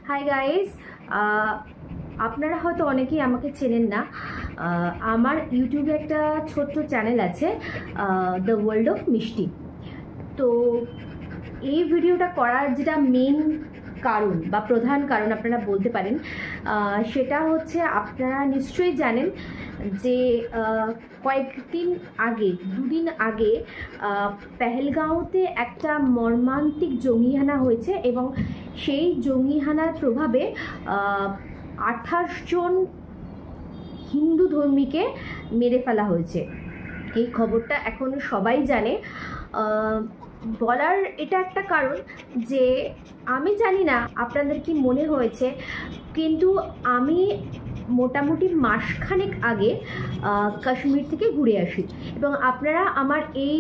Hi guys, আপনারা হয়তো অনেকেই আমাকে চেনেন না। আমার ইউটিউবে একটা ছোট্ট চ্যানেল আছে, দ্য ওয়ার্ল্ড অফ মিষ্টি। তো এই ভিডিওটা করার যেটা মেন কারণ বা প্রধান কারণ আপনারা বলতে পারেন, সেটা হচ্ছে আপনারা নিশ্চয়ই জানেন যে কয়েকদিন আগে, দুদিন আগে পেহেলগাঁওতে একটা মর্মান্তিক জঙ্গিহানা হয়েছে এবং সেই জঙ্গিহানার প্রভাবে 28 জন হিন্দু ধর্মীকে মেরে ফেলা হয়েছে। এই খবরটা এখন সবাই জানে। বলার এটা একটা কারণ যে আমি জানি না আপনাদের কি মনে হয়েছে, কিন্তু আমি মোটামুটি মাসখানেক আগে কাশ্মীর থেকে ঘুরে আসি এবং আপনারা আমার এই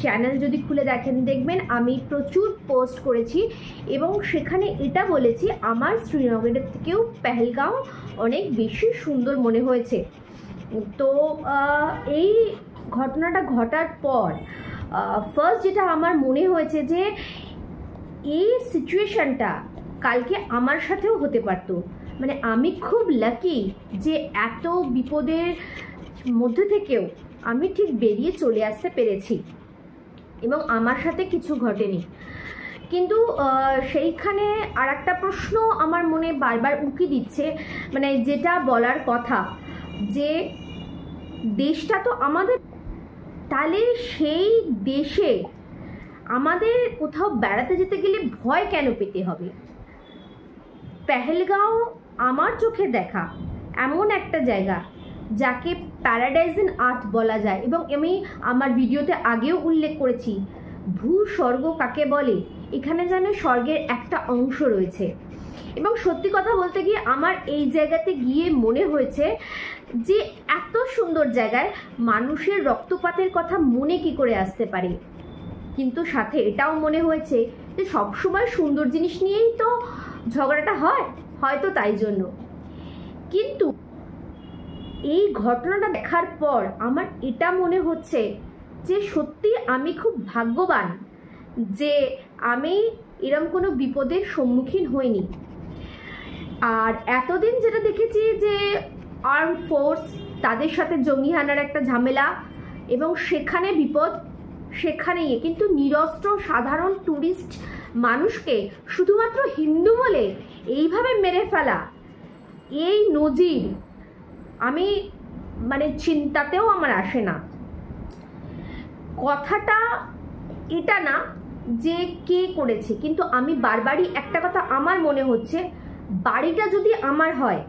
চ্যানেল যদি খুলে দেখবেন আমি প্রচুর পোস্ট করেছি এবং সেখানে এটা বলেছি আমার শ্রীনগরের থেকেও পেহেলগাঁও অনেক বেশি সুন্দর মনে হয়েছে। তো এই ঘটনাটা ঘটার পর ফার্স্ট যেটা আমার মনে হয়েছে যে এই সিচুয়েশনটা কালকে আমার সাথেও হতে পারতো। মানে আমি খুব লাকি যে এত বিপদের মধ্যে থেকেও আমি ঠিক বেরিয়ে চলে আসতে পেরেছি এবং আমার সাথে কিছু ঘটেনি। কিন্তু সেইখানে আর একটা প্রশ্ন আমার মনে বারবার উকি দিচ্ছে, মানে যেটা বলার কথা যে দেশটা তো আমাদের, তাহলে সেই দেশে আমাদের কোথাও বেড়াতে যেতে গেলে ভয় কেন পেতে হবে? পেহেলগাঁও আমার চোখে দেখা এমন একটা জায়গা যাকে প্যারাডাইজ ইন আর্থ বলা যায় এবং আমি আমার ভিডিওতে আগেও উল্লেখ করেছি, ভূস্বর্গ কাকে বলে, এখানে যেন স্বর্গের একটা অংশ রয়েছে। এবং সত্যি কথা বলতে গিয়ে আমার এই জায়গাতে গিয়ে মনে হয়েছে যে এত সুন্দর জায়গায় মানুষের রক্তপাতের কথা মনে কি করে আসতে পারে। কিন্তু সাথে এটাও মনে হয়েছে যে সবসময় সুন্দর জিনিস নিয়েই তো ঝগড়াটা হয়, হয়তো তাই জন্য। কিন্তু এই ঘটনাটা দেখার পর আমার এটা মনে হচ্ছে যে সত্যি আমি খুব ভাগ্যবান যে আমি এরকম কোনো বিপদের সম্মুখীন হইনি। আর এতদিন যেটা দেখেছি যে আর্ম ফোর্স, তাদের সাথে জঙ্গিহানার একটা ঝামেলা এবং সেখানে বিপদ সেখানেই, কিন্তু নিরস্ত্র সাধারণ ট্যুরিস্ট মানুষকে শুধুমাত্র হিন্দু বলে এইভাবে মেরে ফেলা, এই নজির আমি মানে চিন্তাতেও আমার আসে না। কথাটা এটা না যে কে করেছে, কিন্তু আমি বারবারই একটা কথা আমার মনে হচ্ছে, বাড়িটা যদি আমার হয়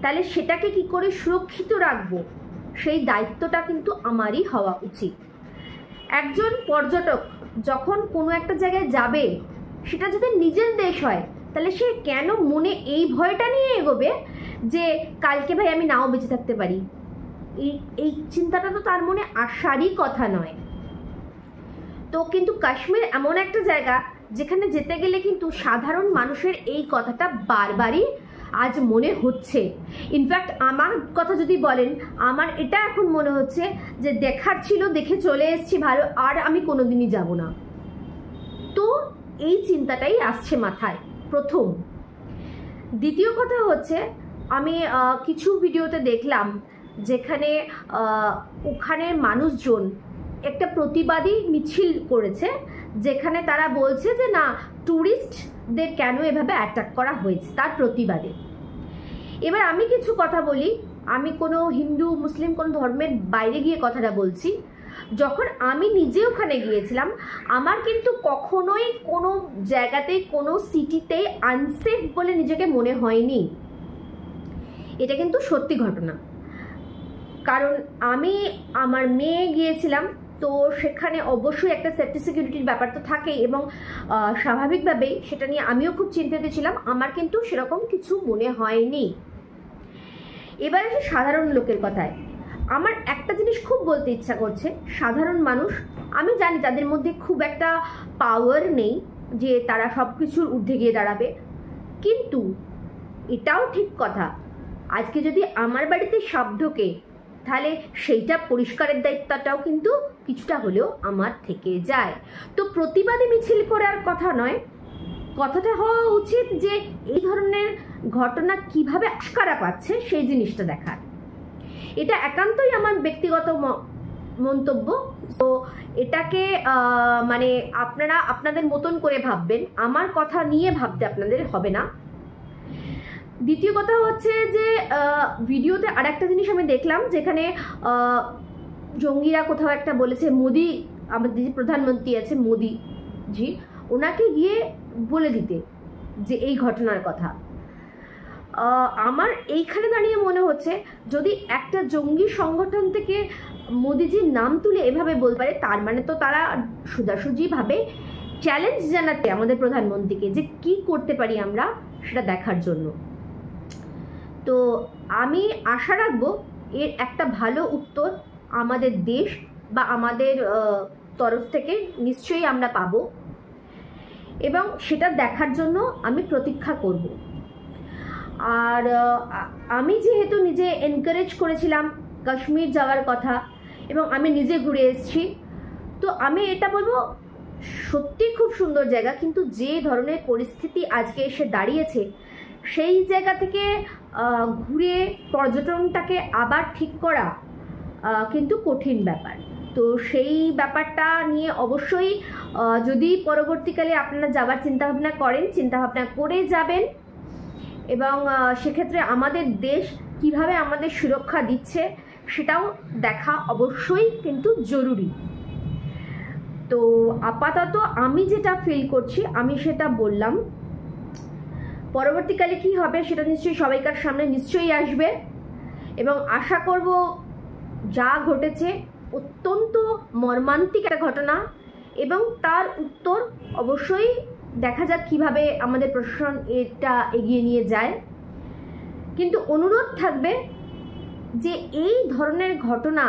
তাহলে সেটাকে কি করে সুরক্ষিত রাখবো সেই দায়িত্বটা কিন্তু আমারই হওয়া উচিত। একজন পর্যটক যখন কোনো একটা জায়গায় যাবে, সেটা যদি নিজের দেশ হয় তাহলে সে কেন মনে এই ভয়টা নিয়ে এগোবে যে কালকে ভাই আমি নাও বেঁচে থাকতে পারি? এই চিন্তাটা তো তার মনে আসারই কথা নয়। তো কিন্তু কাশ্মীর এমন একটা জায়গা যেখানে যেতে গেলে কিন্তু সাধারণ মানুষের এই কথাটা বারবারই আজ মনে হচ্ছে। ইনফ্যাক্ট আমার কথা যদি বলেন, আমার এটা এখন মনে হচ্ছে যে দেখার ছিল, দেখে চলে এসেছি ভালো, আর আমি কোনোদিনই যাব না। তো এই চিন্তাটাই আসছে মাথায় প্রথম। দ্বিতীয় কথা হচ্ছে, আমি কিছু ভিডিওতে দেখলাম যেখানে ওখানের মানুষজন একটা প্রতিবাদী মিছিল করেছে, যেখানে তারা বলছে যে না, ট্যুরিস্টদের কেন এভাবে অ্যাটাক করা হয়েছে তার প্রতিবাদে। এবার আমি কিছু কথা বলি, আমি কোনো হিন্দু মুসলিম কোনো ধর্মের বাইরে গিয়ে কথাটা বলছি। যখন আমি নিজে ওখানে গিয়েছিলাম, আমার কিন্তু কখনোই কোনো জায়গাতেই কোনো সিটিতেই আনসেফ বলে নিজেকে মনে হয়নি। এটা কিন্তু সত্যি ঘটনা, কারণ আমি আমার মেয়ে গিয়েছিলাম, তো সেখানে অবশ্যই একটা সেফটি সিকিউরিটির ব্যাপার তো থাকেই এবং স্বাভাবিকভাবেই সেটা নিয়ে আমিও খুব চিন্তিত ছিলাম। আমার কিন্তু সেরকম কিছু মনে হয়নি। এবার আসে সাধারণ লোকের কথায়। আমার একটা জিনিস খুব বলতে ইচ্ছা করছে, সাধারণ মানুষ, আমি জানি তাদের মধ্যে খুব একটা পাওয়ার নেই যে তারা সব কিছুর ঊর্ধ্বে গিয়ে দাঁড়াবে, কিন্তু এটাও ঠিক কথা, আজকে যদি আমার বাড়িতে সাপ ঢোকে তাহলে সেইটা পরিষ্কারের দায়িত্বটাও কিন্তু কিছুটা হলেও আমার থেকে যায়। তো প্রতিবাদী মিছিল করার কথা নয়, কথাটা হওয়া উচিত যে এই ধরনের ঘটনা কিভাবে আশকারা পাচ্ছে সেই জিনিসটা দেখার। এটা একান্তই আমার ব্যক্তিগত মন্তব্য। তো এটাকে মানে আপনারা আপনাদের মতন করে ভাববেন, আমার কথা নিয়ে ভাবতে আপনাদের হবে না। দ্বিতীয় কথা হচ্ছে যে ভিডিওতে আর একটা জিনিস আমি দেখলাম, যেখানে জঙ্গিরা কোথাও একটা বলেছে মোদি, আমাদের যে প্রধানমন্ত্রী আছে মোদিজি, ওনাকে গিয়ে বলে দিতে যে এই ঘটনার কথা। আমার এইখানে দাঁড়িয়ে মনে হচ্ছে যদি একটা জঙ্গি সংগঠন থেকে মোদিজির নাম তুলে এভাবে বলতে পারে, তার মানে তো তারা সোজাসুজিভাবে চ্যালেঞ্জ জানাতে আমাদের প্রধানমন্ত্রীকে যে কি করতে পারি আমরা সেটা দেখার জন্য। তো আমি আশা রাখবো এর একটা ভালো উত্তর আমাদের দেশ বা আমাদের তরফ থেকে নিশ্চয়ই আমরা পাবো, এবং সেটা দেখার জন্য আমি প্রতীক্ষা করব। আর আমি যেহেতু নিজে এনকারেজ করেছিলাম কাশ্মীর যাওয়ার কথা এবং আমি নিজে ঘুরে এসেছি, তো আমি এটা বলবো সত্যি খুব সুন্দর জায়গা, কিন্তু যে ধরনের পরিস্থিতি আজকে এসে দাঁড়িয়েছে সেই জায়গা থেকে ঘুরে পর্যটনটাকে আবার ঠিক করা কিন্তু কঠিন ব্যাপার। তো সেই ব্যাপারটা নিয়ে অবশ্যই যদি পরবর্তীকালে আপনারা যাবার চিন্তাভাবনা করেন, চিন্তাভাবনা করে যাবেন, এবং সেক্ষেত্রে আমাদের দেশ কিভাবে আমাদের সুরক্ষা দিচ্ছে সেটাও দেখা অবশ্যই কিন্তু জরুরি। তো আপাতত আমি যেটা ফিল করছি আমি সেটা বললাম। পরবর্তীকালে কি হবে সেটা নিশ্চয়ই সবাইকার সামনে নিশ্চয়ই আসবে, এবং আশা করব যা ঘটেছে অত্যন্ত মর্মান্তিক একটা ঘটনা, এবং তার উত্তর অবশ্যই দেখা যাক কিভাবে আমাদের প্রশাসন এটা এগিয়ে নিয়ে যায়। কিন্তু অনুরোধ থাকবে যে এই ধরনের ঘটনা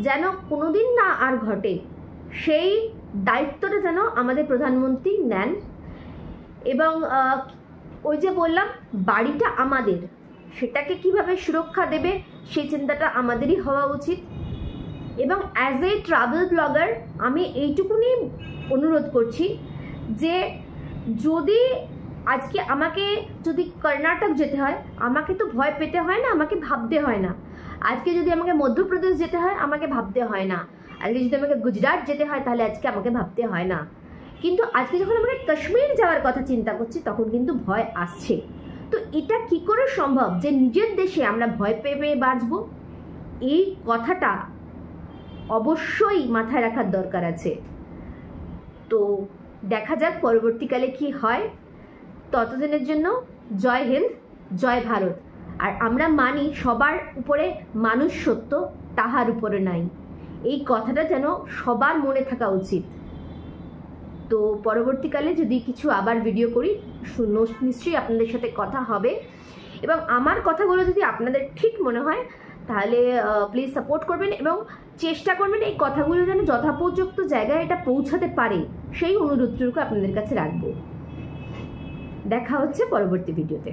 যেন কোনোদিন না আর ঘটে, সেই দায়িত্বটা যেন আমাদের প্রধানমন্ত্রী নেন। এবং ওই যে বললাম বাড়িটা আমাদের, সেটাকে কিভাবে সুরক্ষা দেবে সেই চিন্তাটা আমাদেরই হওয়া উচিত। এবং অ্যাজ এ ট্রাভেল ব্লগার আমি এইটুকুনি অনুরোধ করছি যে যদি আজকে আমাকে যদি কর্ণাটক যেতে হয় আমাকে তো ভয় পেতে হয় না, আমাকে ভাবতে হয় না। আজকে যদি আমাকে মধ্যপ্রদেশ যেতে হয় আমাকে ভাবতে হয় না। আজকে যদি আমাকে গুজরাট যেতে হয় তাহলে আজকে আমাকে ভাবতে হয় না। কিন্তু আজকে যখন আমরা কাশ্মীর যাওয়ার কথা চিন্তা করছি তখন কিন্তু ভয় আসছে। তো এটা কি করে সম্ভব যে নিজের দেশে আমরা ভয় পেয়ে বাঁচবো? এই কথাটা অবশ্যই মাথায় রাখার দরকার আছে। তো দেখা যাক পরবর্তীকালে কি হয়। ততদিনের জন্য জয় হিন্দ, জয় ভারত। আর আমরা মানি সবার উপরে মানুষ সত্য, তাহার উপরে নাই। এই কথাটা যেন সবার মনে থাকা উচিত। তো পরবর্তীকালে যদি কিছু আবার ভিডিও করি নিশ্চয়ই আপনাদের সাথে কথা হবে, এবং আমার কথাগুলো যদি আপনাদের ঠিক মনে হয় তাহলে প্লিজ সাপোর্ট করবেন এবং চেষ্টা করবেন এই কথাগুলো যেন যথাপযুক্ত জায়গায় এটা পৌঁছাতে পারে, সেই অনুরোধটুকু আপনাদের কাছে রাখবো। দেখা হচ্ছে পরবর্তী ভিডিওতে।